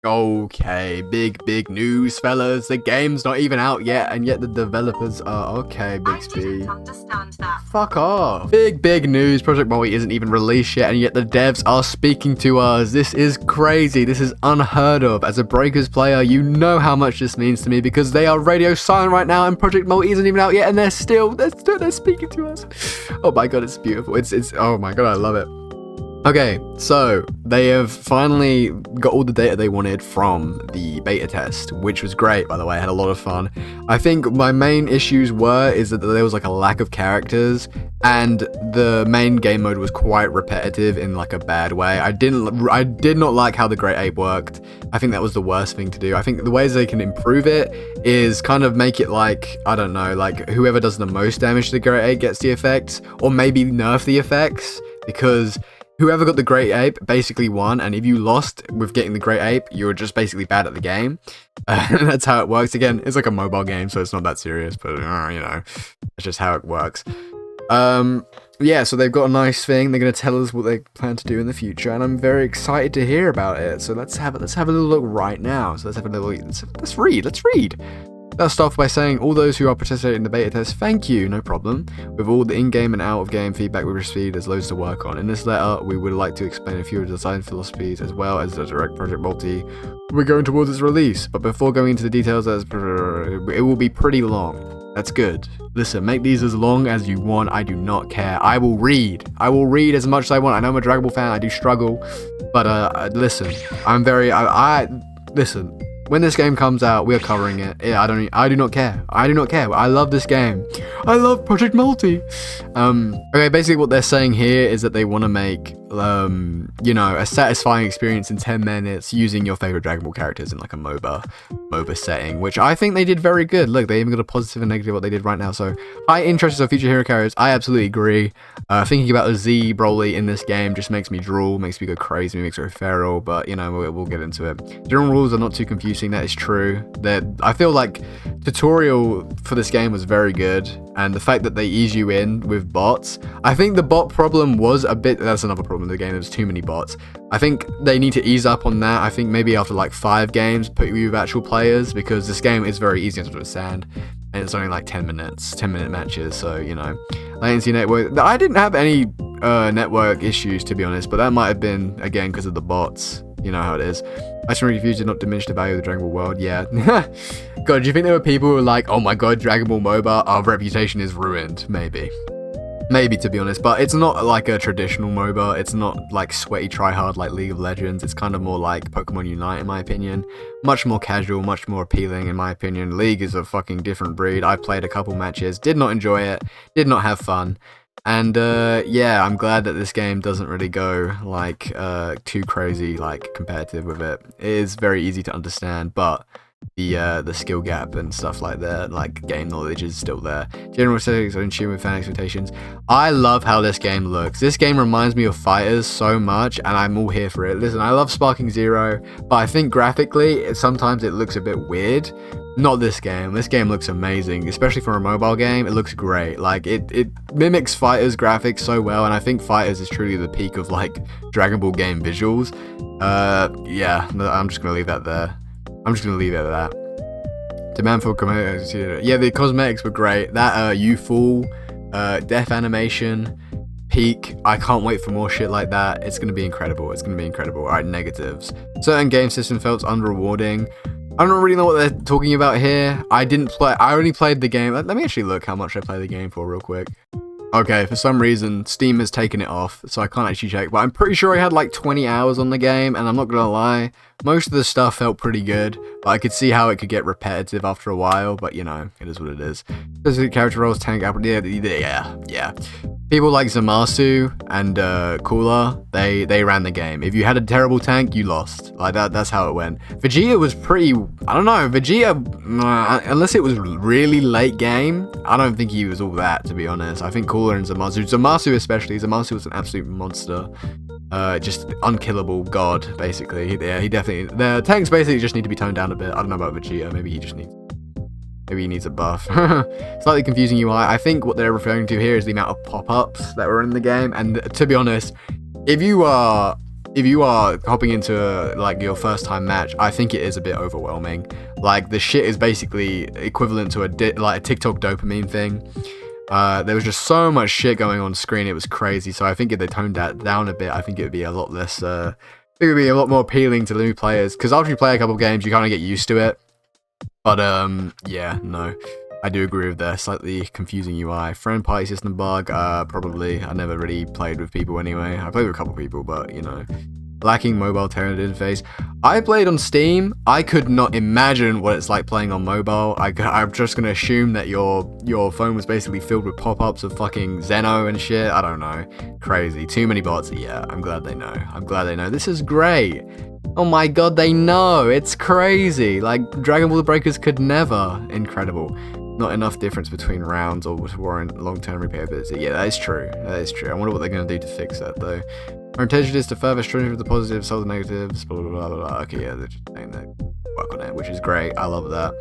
Okay, big news, fellas. The game's not even out yet, and yet the developers are okay, Bixby. I didn't understand that. Fuck off. Big news. Project Multi isn't even released yet, and yet the devs are speaking to us. This is crazy. This is unheard of. As a Breakers player, you know how much this means to me because they are radio silent right now, and Project Multi isn't even out yet, and they're speaking to us. Oh my god, it's beautiful. It's oh my god, I love it. Okay, so they have finally got all the data they wanted from the beta test, which was great, by the way. I had a lot of fun. I think my main issues is that there was like a lack of characters, and the main game mode was quite repetitive in like a bad way. I did not like how the Great Ape worked. I think that was the worst thing to do. I think the ways they can improve it is kind of make it like, I don't know, like whoever does the most damage to the Great Ape gets the effects, or maybe nerf the effects, because whoever got the Great Ape basically won, and if you lost with getting the Great Ape, you were just basically bad at the game. That's how it works. Again, it's like a mobile game, so it's not that serious, but you know, that's just how it works. Yeah, so they've got a nice thing. They're going to tell us what they plan to do in the future, and I'm very excited to hear about it. So let's have a little look right now. So let's read. Let's start off by saying, all those who are participating in the beta test, thank you, no problem. With all the in-game and out-of-game feedback we received, there's loads to work on. In this letter, we would like to explain a few of the design philosophies as well as the direct Project Multi we're going towards its release. But before going into the details, it will be pretty long. That's good. Listen, make these as long as you want. I do not care. I will read as much as I want. I know I'm a Dragonball fan. I do struggle. But listen, listen. When this game comes out, we are covering it. Yeah, I do not care. I love this game. I love Project Multi. Okay, basically what they're saying here is that they want to make, you know, a satisfying experience in 10 minutes using your favorite Dragon Ball characters in like a MOBA setting, which I think they did very good. Look, they even got a positive and negative what they did right now. So, high interest of future hero characters. I absolutely agree. Thinking about a Z Broly in this game just makes me drool, makes me go crazy, makes me go feral, but you know, we'll get into it. General rules are not too confusing. That is true. I feel like tutorial for this game was very good, and the fact that they ease you in with bots. I think the bot problem was a bit. That's another problem in the game. There's too many bots. I think they need to ease up on that. I think maybe after like 5 games, put you with actual players, because this game is very easy to understand, and it's only like 10-minute matches. So you know, latency network. I didn't have any network issues, to be honest, but that might have been again because of the bots. You know how it is. I just refuse to not diminish the value of the Dragon Ball world. Yeah. God, do you think there were people who were like, oh my god, Dragon Ball MOBA, our reputation is ruined? Maybe, to be honest. But it's not like a traditional MOBA. It's not like sweaty tryhard like League of Legends. It's kind of more like Pokemon Unite, in my opinion. Much more casual, much more appealing, in my opinion. League is a fucking different breed. I played a couple matches, did not enjoy it, did not have fun. And yeah, I'm glad that this game doesn't really go like too crazy like competitive with it. It is very easy to understand, but the skill gap and stuff like that, like game knowledge, is still there. General settings are in tune with fan expectations. I love how this game looks. This game reminds me of Fighters so much, and I'm all here for it. Listen, I love Sparking Zero, but I think graphically sometimes it looks a bit weird. Not this game. This game looks amazing, especially for a mobile game. It looks great. Like it mimics Fighters graphics so well, and I think Fighters is truly the peak of like Dragon Ball game visuals. Yeah, I'm just gonna leave that there. I'm just gonna leave it at that. Demand for cosmetics. Yeah, the cosmetics were great. That youthful, death animation, peak. I can't wait for more shit like that. It's gonna be incredible. Alright, negatives. Certain game system felt unrewarding. I don't really know what they're talking about here. I only played the game. Let me actually look how much I played the game for real quick. Okay, for some reason, Steam has taken it off, so I can't actually check, but I'm pretty sure I had like 20 hours on the game, and I'm not gonna lie, most of the stuff felt pretty good, but I could see how it could get repetitive after a while, but you know, it is what it is. Specific character roles, tank, apple, yeah. People like Zamasu and Cooler, they ran the game. If you had a terrible tank, you lost. Like that's how it went. Vegeta was pretty, I don't know, Vegeta, unless it was really late game, I don't think he was all that, to be honest. I think Cooler and Zamasu especially, Zamasu was an absolute monster. Just unkillable god, basically. Yeah, he definitely, the tanks basically just need to be toned down a bit. I don't know about Vegeta, maybe he needs a buff. Slightly confusing UI. I think what they're referring to here is the amount of pop-ups that were in the game. And to be honest, if you are if you are hopping into like your first time match, I think it is a bit overwhelming. Like the shit is basically equivalent to a TikTok dopamine thing. There was just so much shit going on screen, it was crazy. So I think if they toned that down a bit, I think it would be a lot less. It would be a lot more appealing to the new players, because after you play a couple of games, you kind of get used to it. But yeah, no, I do agree with the slightly confusing UI. Friend party system bug, probably. I never really played with people anyway. I played with a couple people, but you know. Lacking mobile tailored interface. I played on Steam. I could not imagine what it's like playing on mobile. I'm just gonna assume that your phone was basically filled with pop-ups of fucking Zeno and shit. I don't know. Crazy. Too many bots. Yeah, I'm glad they know. I'm glad they know. This is great. Oh my god, they know. It's crazy. Like, Dragon Ball Breakers could never. Incredible. Not enough difference between rounds or to warrant long-term replayability. Yeah, that is true. That is true. I wonder what they're going to do to fix that, though. Our intention is to further strengthen the positives, solve the negatives, blah, blah, blah, blah, blah. Okay, yeah, they're just saying that. Work on it, which is great. I love that.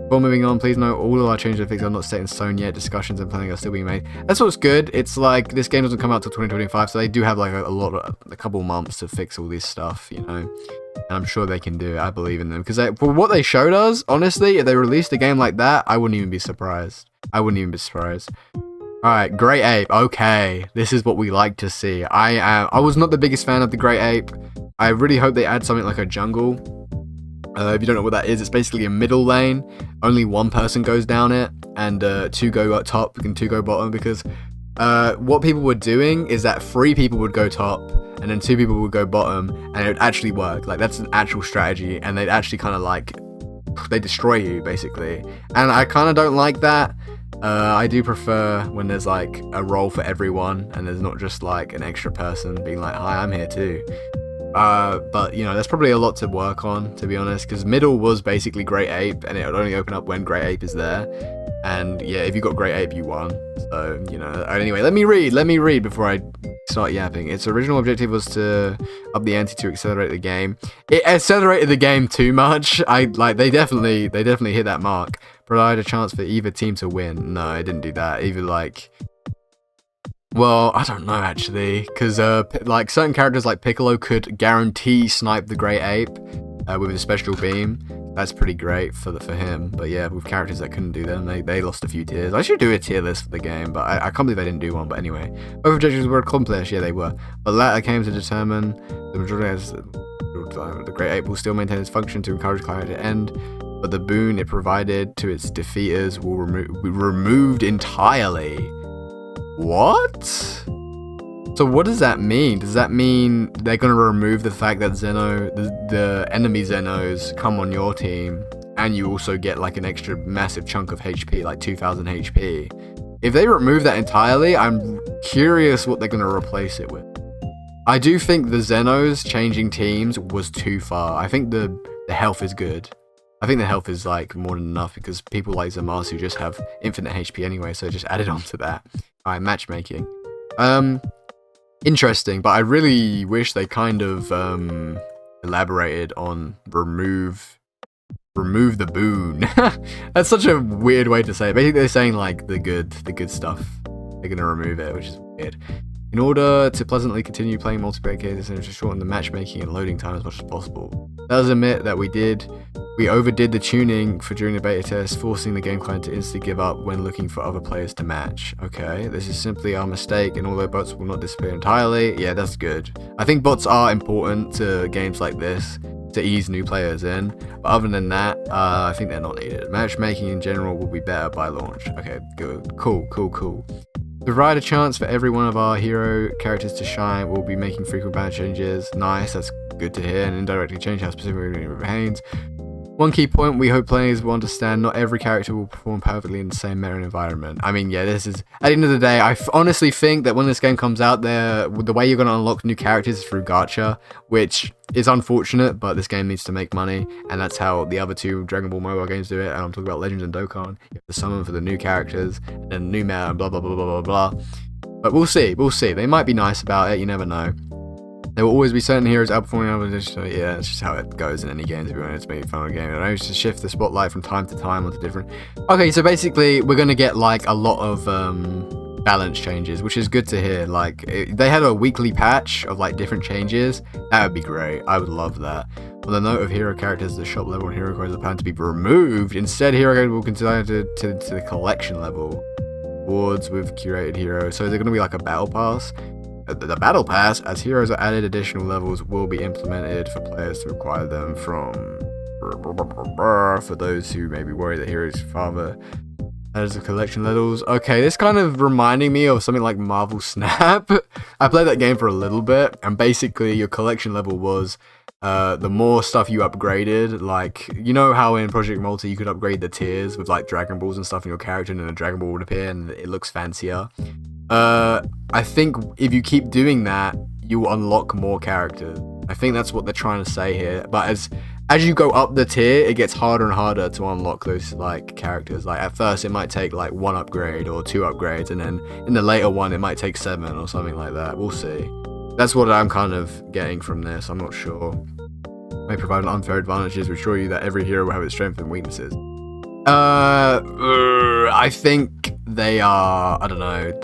Before moving on, please note all of our changes and fixes are not set in stone yet. Discussions and planning are still being made. That's what's good. It's like, this game doesn't come out till 2025, so they do have like a couple months to fix all this stuff, you know? And I'm sure they can do it. I believe in them. Because for what they showed us, honestly, if they released a game like that, I wouldn't even be surprised. I wouldn't even be surprised. Alright, Great Ape. Okay, this is what we like to see. I was not the biggest fan of the Great Ape. I really hope they add something like a jungle. If you don't know what that is, it's basically a middle lane. Only one person goes down it, and 2 go up top and 2 go bottom, because what people were doing is that 3 people would go top, and then 2 people would go bottom, and it would actually work. Like, that's an actual strategy, and they'd actually kind of like, they destroy you, basically. And I kind of don't like that. I do prefer when there's like a role for everyone, and there's not just like an extra person being like, hi, I'm here too. But you know, there's probably a lot to work on, to be honest, because middle was basically Great Ape, and it would only open up when Great Ape is there. And yeah, if you got Great Ape, you won. So, you know, anyway, let me read before I start yapping. Its original objective was to up the ante to accelerate the game. It accelerated the game too much. They definitely hit that mark. Provide a chance for either team to win. No, it didn't do that. Either like, well, I don't know actually, because like certain characters like Piccolo could guarantee snipe the Great Ape with a special beam. That's pretty great for him. But yeah, with characters that couldn't do them, they lost a few tiers. I should do a tier list for the game, but I can't believe they didn't do one. But anyway, both objectives were accomplished. Yeah, they were. But latter came to determine the majority as the Great Ape will still maintain its function to encourage climate to end, but the boon it provided to its defeaters will be removed entirely. What? So what does that mean? Does that mean they're going to remove the fact that the enemy Zenos come on your team, and you also get like an extra massive chunk of HP, like 2000 HP? If they remove that entirely, I'm curious what they're going to replace it with. I do think the Zenos changing teams was too far. I think the health is good. I think the health is like more than enough, because people like Zamasu just have infinite HP anyway, so just added on to that. Alright, matchmaking. Interesting, but I really wish they kind of elaborated on remove the boon. That's such a weird way to say it. Basically, they're saying like the good stuff. They're gonna remove it, which is weird. In order to pleasantly continue playing multiplayer cases and to shorten the matchmaking and loading time as much as possible. Let us admit that we overdid the tuning for during the beta test, forcing the game client to instantly give up when looking for other players to match. Okay, this is simply our mistake, and although bots will not disappear entirely, yeah, that's good. I think bots are important to games like this to ease new players in, but other than that, I think they're not needed. Matchmaking in general will be better by launch. Okay, good. Cool. To provide a chance for every one of our hero characters to shine, we'll be making frequent balance changes. Nice, that's good to hear, and indirectly change how specifically it remains. One key point we hope players will understand: not every character will perform perfectly in the same meta environment. I mean, yeah, this is, at the end of the day, I honestly think that when this game comes out, the way you're going to unlock new characters is through gacha, which is unfortunate, but this game needs to make money, and that's how the other two Dragon Ball mobile games do it. And I'm talking about Legends and Dokkan. You have to summon for the new characters, and new meta, and blah, blah, blah, blah, blah, blah. But we'll see. They might be nice about it, you never know. There will always be certain heroes outperforming others, so yeah, that's just how it goes in any games if you want to make fun of a game. And I used to shift the spotlight from time to time onto different... Okay, so basically, we're going to get like a lot of balance changes, which is good to hear. Like, they had a weekly patch of like different changes. That would be great. I would love that. On the note of hero characters, the shop level and hero cards are planned to be removed. Instead, hero cards will continue to the collection level. Boards with curated heroes. So they're going to be like a battle pass. The battle pass, as heroes are added, additional levels will be implemented for players to acquire them from. For those who may be worried that heroes father as the collection levels. Okay, this kind of reminding me of something like Marvel Snap. I played that game for a little bit, and basically your collection level was the more stuff you upgraded. Like, you know how in Project Multi you could upgrade the tiers with like Dragon Balls and stuff in your character, and then a Dragon Ball would appear and it looks fancier. I think if you keep doing that, you will unlock more characters. I think that's what they're trying to say here. But as you go up the tier, it gets harder and harder to unlock those like characters. Like at first it might take like 1 upgrade or 2 upgrades, and then in the later one it might take 7 or something like that. We'll see. That's what I'm kind of getting from this. I'm not sure. May provide unfair advantages to assure you that every hero will have its strengths and weaknesses. I think they are, I don't know,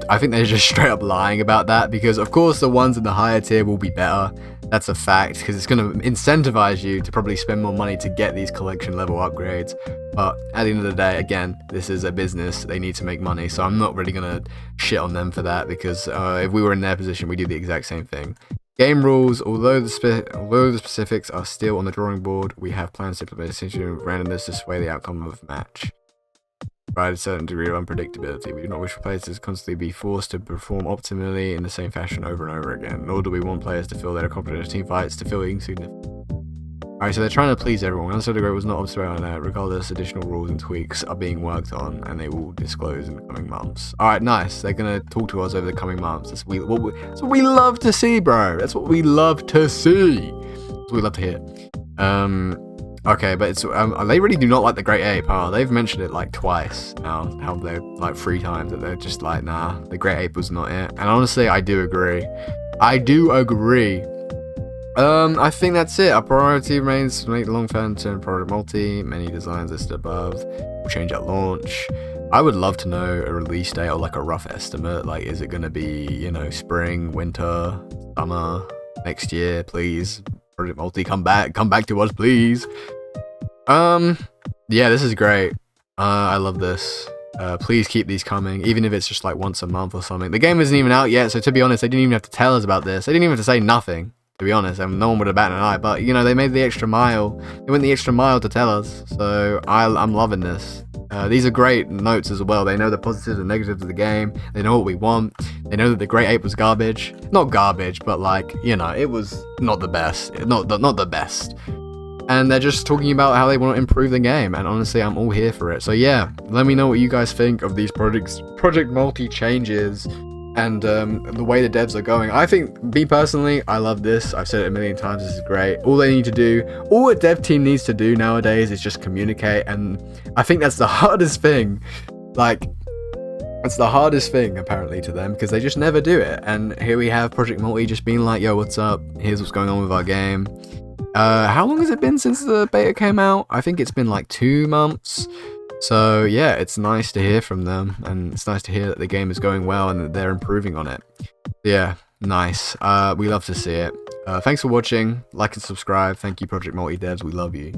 I think they're just straight up lying about that, because of course the ones in the higher tier will be better. That's a fact, because it's going to incentivize you to probably spend more money to get these collection level upgrades. But at the end of the day, again, this is a business. They need to make money, so I'm not really going to shit on them for that, because if we were in their position, we'd do the exact same thing. Game rules, although the specifics are still on the drawing board, we have plans to implement a situation of randomness to sway the outcome of the match. Provide a certain degree of unpredictability. We do not wish for players to constantly be forced to perform optimally in the same fashion over and over again, nor do we want players to feel that are competent in team fights to feel insignificant. Alright, so they're trying to please everyone. Unsure Degree was not observed on that. Regardless, additional rules and tweaks are being worked on, and they will disclose in the coming months. Alright, nice. They're gonna talk to us over the coming months. That's what we love to see, bro. That's what we love to see. That's what we love to hear. Okay, but it's they really do not like the Great Ape, huh? They've mentioned it like twice now. How they're like 3 times that they're just like, nah, the Great Ape was not it. And honestly, I do agree. I think that's it. Our priority remains to make the long-term product multi. Many designs listed above will change at launch. I would love to know a release date or like a rough estimate. Like, is it going to be, you know, spring, winter, summer, next year, please? Project Multi, come back to us, please. Yeah, this is great. I love this. Please keep these coming, even if it's just like once a month or something. The game isn't even out yet, so to be honest, they didn't even have to tell us about this. They didn't even have to say nothing, to be honest, and no one would have batted an eye. But you know, they made the extra mile. They went the extra mile to tell us, so I'm loving this. These are great notes as well. They know the positives and negatives of the game. They know what we want. They know that the Great Ape was garbage. Not garbage, but like, you know, it was not the best. Not the best. And they're just talking about how they want to improve the game. And honestly, I'm all here for it. So yeah, let me know what you guys think of these Project Multi changes and the way the devs are going. I think, me personally, I love this. I've said it a million times. This is great. All they need to do, all a dev team needs to do nowadays is just communicate. And I think that's the hardest thing. Like, it's the hardest thing apparently to them, because they just never do it. And here we have Project Multi just being like, yo, what's up? Here's what's going on with our game. How long has it been since the beta came out? I think it's been like 2 months. So yeah, it's nice to hear from them, and it's nice to hear that the game is going well and that they're improving on it. Yeah, nice. We love to see it. Thanks for watching. Like and subscribe. Thank you, Project Multi devs. We love you.